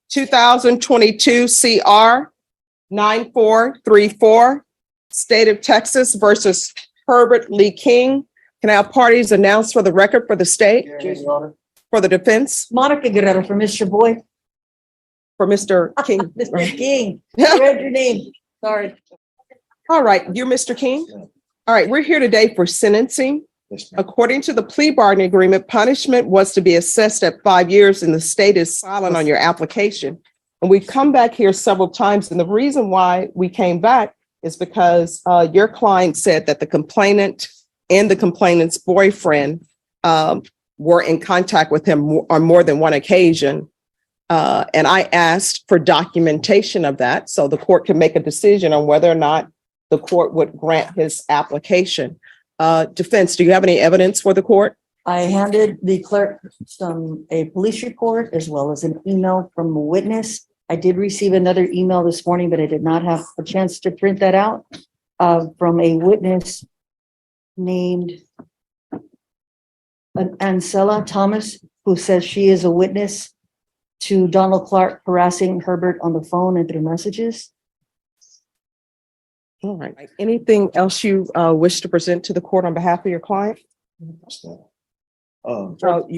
2022 CR 9434, State of Texas versus Herbert Lee King. Can I have parties announced for the record for the state? For the defense? Monica Guerrero for Mr. Boyd. For Mr. King. Mr. King. Read your name. Sorry. All right, you're Mr. King? All right, we're here today for sentencing. Yes, ma'am. According to the plea bargaining agreement, punishment was to be assessed at 5 years and the state is silent on your application. And we've come back here several times. And the reason why we came back is because your client said that the complainant and the complainant's boyfriend were in contact with him on more than one occasion. And I asked for documentation of that so the court can make a decision on whether or not the court would grant his application. Defense, do you have any evidence for the court? I handed the clerk a police report as well as an email from a witness. I did receive another email this morning, but I did not have a chance to print that out from a witness named Ancella Thomas, who says she is a witness to Donald Clark harassing Herbert on the phone and through messages. All right. Anything else you wish to present to the court on behalf of your client? You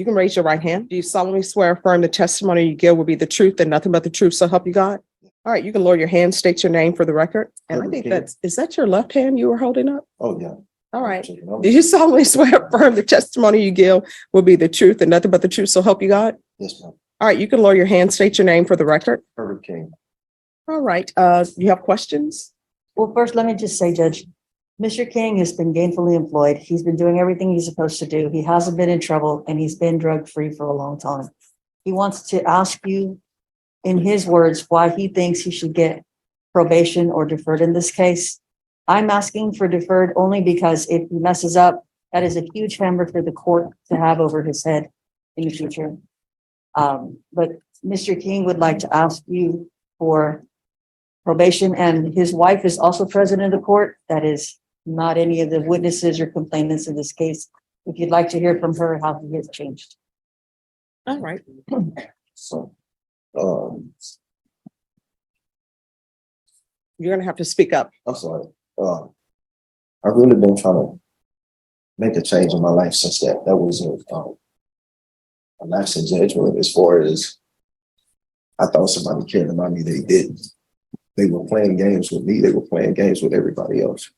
can raise your right hand. Do you solemnly swear or affirm the testimony you give will be the truth and nothing but the truth, so help you God? All right, you can lower your hand, state your name for the record. And I think is that your left hand you were holding up? Oh, yeah. All right. Do you solemnly swear or affirm the testimony you give will be the truth and nothing but the truth, so help you God? Yes, ma'am. All right, you can lower your hand, state your name for the record. Herbert King. All right, you have questions? Well, first, let me just say, Judge, Mr. King has been gainfully employed. He's been doing everything he's supposed to do. He hasn't been in trouble and he's been drug-free for a long time. He wants to ask you, in his words, why he thinks he should get probation or deferred in this case. I'm asking for deferred only because if he messes up, that is a huge hammer for the court to have over his head in the future. But Mr. King would like to ask you for probation, and his wife is also present in the court. That is not any of the witnesses or complainants in this case. If you'd like to hear from her how he has changed. All right. So, You're gonna have to speak up. I'm sorry. I've really been trying to make a change in my life since that. That was a lapse in judgment as far as I thought somebody cared about me. They didn't. They were playing games with me. They were playing games with everybody else.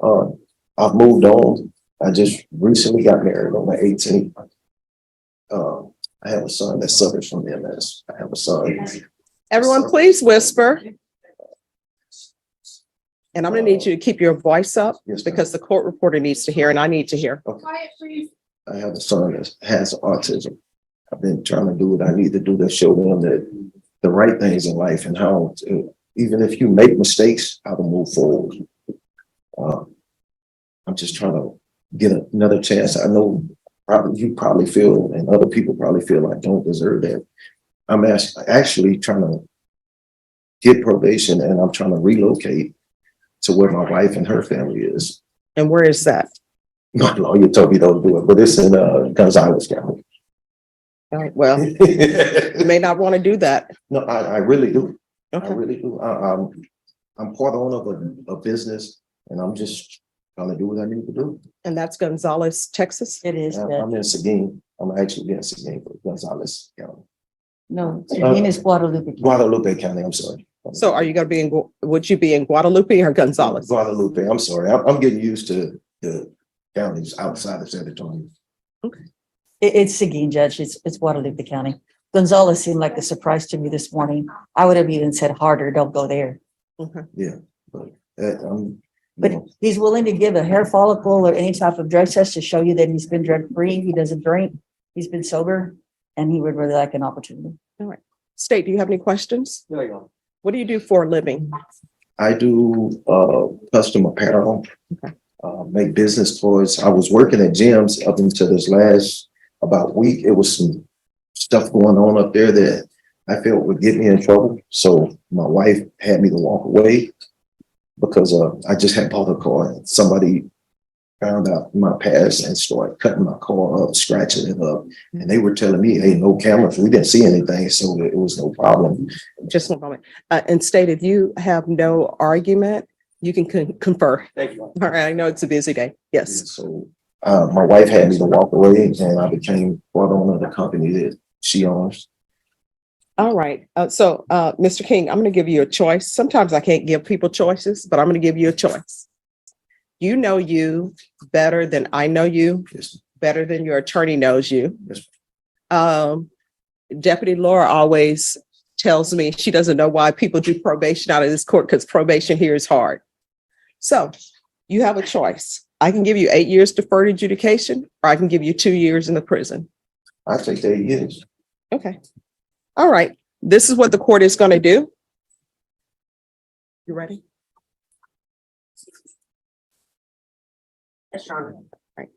I've moved on. I just recently got married on the 18th. I have a son that suffers from MS. I have a son. Everyone, please whisper. And I'm gonna need you to keep your voice up Yes, because the court reporter needs to hear and I need to hear. Okay. I have a son that has autism. I've been trying to do what I need to do to show them that the right things in life and how to, even if you make mistakes, how to move forward. I'm just trying to get another chance. I know you probably feel, and other people probably feel I don't deserve that. I'm actually trying to get probation, and I'm trying to relocate to where my wife and her family is. And where is that? My lawyer told me don't do it, but it's in Gonzales County. All right, well, you may not want to do that. No, I really do. I Okay. really do. I'm part owner of a business, and I'm just trying to do what I need to do. And that's Gonzales, Texas. It is. I'm in Seguin. I'm actually in Seguin, but Gonzales County. No, Seguin is Guadalupe. Guadalupe County, I'm sorry. So are you gonna be would you be in Guadalupe or Gonzales? Guadalupe, I'm sorry. I'm getting used to the counties outside of San Antonio. Okay. It's Seguin, Judge. It's Guadalupe County. Gonzales seemed like a surprise to me this morning. I would have even said harder, don't go there. Okay. Yeah, but But he's willing to give a hair follicle or any type of drug test to show you that he's been drug free. He doesn't drink. He's been sober, and he would really like an opportunity. All right. State, do you have any questions? there you go. What do you do for a living? I do custom apparel, Okay. Make business cards. I was working at gyms up until this last about week. It was some stuff going on up there that I felt would get me in trouble. So my wife had me to walk away because I just had bought a car and somebody found out my past and started cutting my car up, scratching it up. And they were telling me, hey, no cameras. We didn't see anything, so it was no problem. Just one moment. And state, if you have no argument, you can confer. Thank you. All right, I know it's a busy day. Yes. So my wife had me to walk away and I became part owner of the company that she owns. All right. Mr. King, I'm going to give you a choice. Sometimes I can't give people choices, but I'm going to give you a choice. You know you better than I know you, Yes. better than your attorney knows you. Yes. Deputy Laura always tells me she doesn't know why people do probation out of this court because probation here is hard. So you have a choice. I can give you 8 years deferred adjudication, or I can give you 2 years in the prison. I take 8 years. Okay. All right. This is what the court is going to do. You ready? Yes, Your Honor. Right.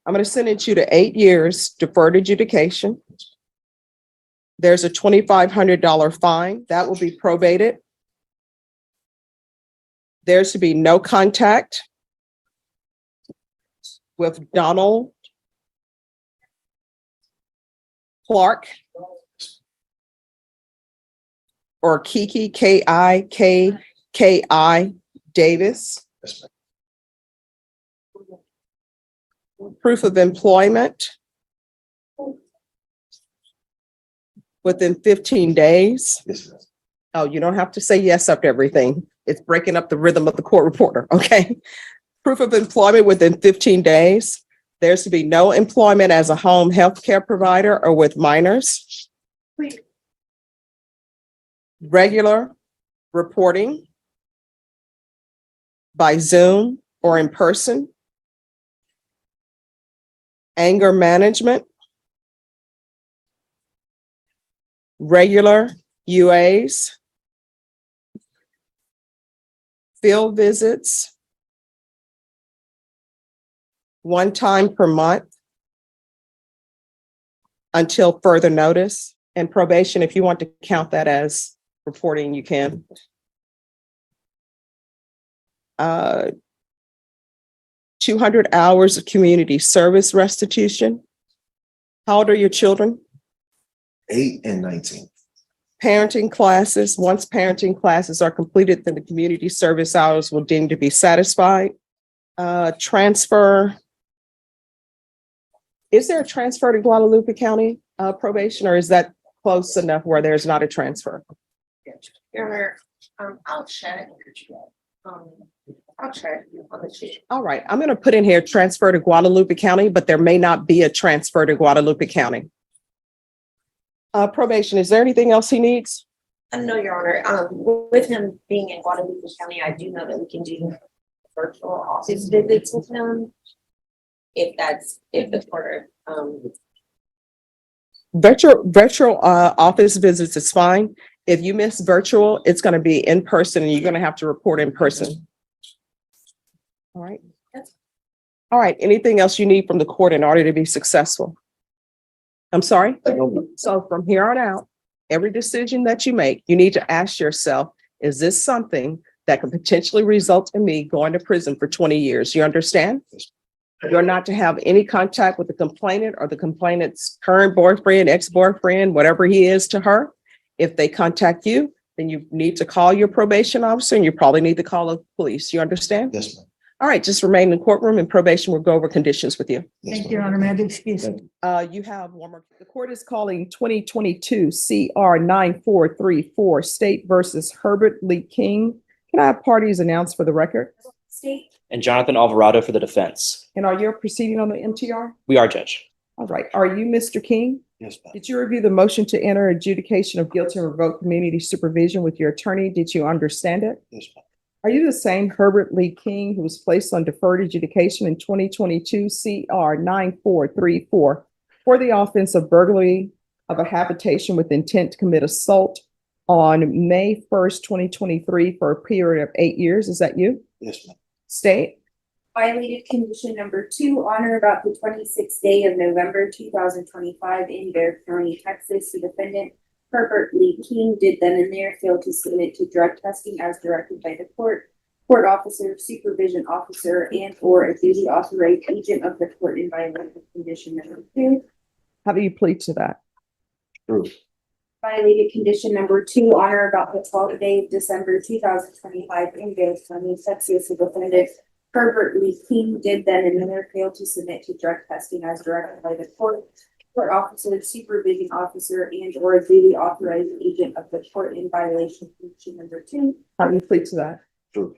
I'm going to sentence you to 8 years deferred adjudication. There's a $2,500 fine that will be probated. There's to be no contact with Donald Clark or Kiki, K-I-K-K-I Davis. Yes, ma'am. Proof of employment within 15 days. Yes, ma'am. Oh, you don't have to say yes after everything. It's breaking up the rhythm of the court reporter, okay? Proof of employment within 15 days. There's to be no employment as a home health care provider or with minors. Regular reporting by Zoom or in person. Anger management. Regular UAs. Field visits. 1 time per month until further notice. And probation, if you want to count that as reporting, you can. 200 hours of community service restitution. How old are your children? 8 and 19. Parenting classes. Once parenting classes are completed, then the community service hours will deem to be satisfied. Transfer. Is there a transfer to Guadalupe County probation, or is that close enough where there's not a transfer? Your Honor, I'll check. I'll check on the sheet. All right, I'm going to put in here transfer to Guadalupe County, but there may not be a transfer to Guadalupe County. Probation, is there anything else he needs? No, Your Honor, with him being in Guadalupe County, I do know that we can do virtual office visits with him. If the court, Virtual office visits is fine. If you miss virtual, it's going to be in person and you're going to have to report in person. All right. All right. Anything else you need from the court in order to be successful? I'm sorry. So from here on out, every decision that you make, you need to ask yourself, is this something that could potentially result in me going to prison for 20 years? You understand? You're not to have any contact with the complainant or the complainant's current boyfriend, ex-boyfriend, whatever he is to her. If they contact you, then you need to call your probation officer and you probably need to call the police. You understand? Yes, ma'am. All right, just remain in the courtroom and probation will go over conditions with you. Yes, Thank you, Your ma'am. Honor. May I be excused? Thank you. You have one more. The court is calling 2022 CR 9434 State versus Herbert Lee King. Can I have parties announced for the record? state, And Jonathan Alvarado for the defense. And are you proceeding on the MTR? We are, Judge. All right. Are you Mr. King? Yes, ma'am. Did you review the motion to enter adjudication of guilty and revoke community supervision with your attorney? Did you understand it? Yes, ma'am. Are you the same Herbert Lee King who was placed on deferred adjudication in 2022 CR 9434 for the offense of burglary of a habitation with intent to commit assault on May 1st, 2023 for a period of 8 years? Is that you? Yes, ma'am. State. Violated condition number 2 on or about the 26th day of November 2025 in Bear County, Texas. The defendant Herbert Lee King did then and there fail to submit to drug testing as directed by the court. court officer, supervision officer, and or a duty authorized agent of the court in violation of condition number 2. How do you plead to that? True. Violated condition number 2 on or about the 12th day of December 2025 in Revokes, Texas, the defendant Herbert Lee King did then and then failed to submit to drug testing as directed by the court. Court officer, supervision officer, and or a duty authorized agent of the court in violation of condition number 2. How do you plead to that? True.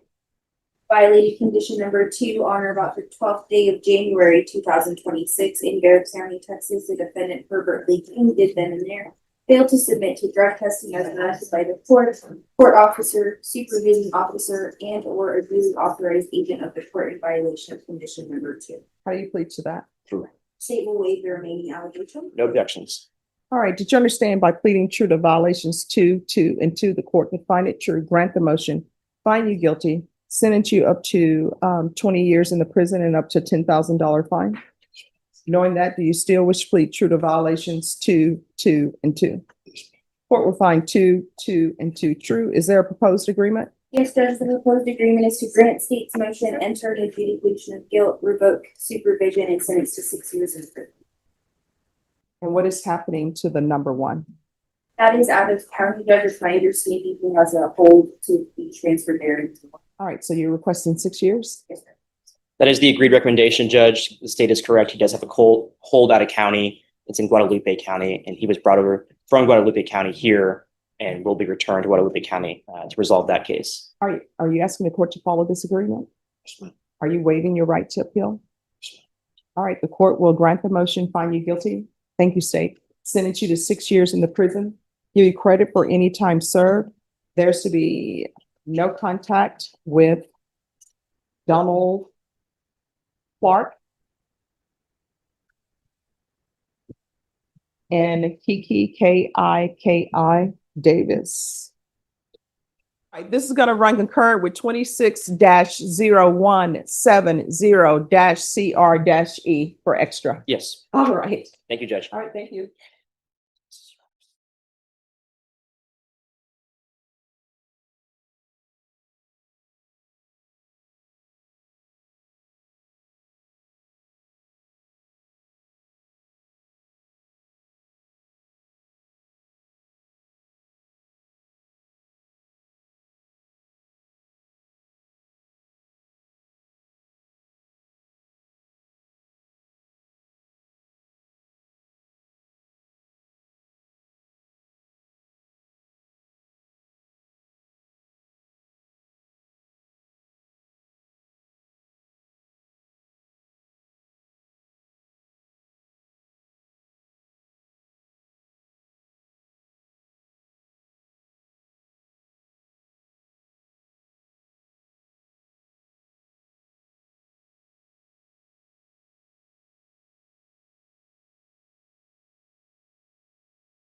Violated condition number 2 on or about the 12th day of January 2026 in Revokes County, Texas, the defendant Herbert Lee King did then and there failed to submit to drug testing as directed by the court. Court officer, supervision officer, and or a duly authorized agent of the court in violation of condition number 2. How do you plead to that? True. State will waive the remaining allegation. No objections. All right, did you understand by pleading true to violations 2, 2, and 2, the court would find it true, grant the motion, find you guilty, sentence you up to 20 years in the prison and up to $10,000 fine? Knowing that, do you still wish to plead true to violations 2, 2, and 2? Court will find 2, 2, and 2 true. Is there a proposed agreement? Yes, Judge, the proposed agreement is to grant state's motion, enter an adjudication of guilt, revoke supervision, and sentence to 6 years in prison. And what is happening to the number 1? That is out of county judge's my understanding, who has a hold to be transferred there. All right, so you're requesting 6 years? Yes, sir. That is the agreed recommendation, Judge. The state is correct. He does have a hold out of county. It's in Guadalupe County, and he was brought over from Guadalupe County here and will be returned to Guadalupe County to resolve that case. Are you asking the court to follow this agreement? Are you waiving your right to appeal? All right, the court will grant the motion, find you guilty. Thank you, state. Sentence you to 6 years in the prison. Give you credit for any time served. There's to be no contact with Donald Clark and Kiki, K-I-K-I Davis. All right, this is going to run concurrent with 26-0170-CR-E for extra. Yes. All right. Thank you, Judge. All right, thank you.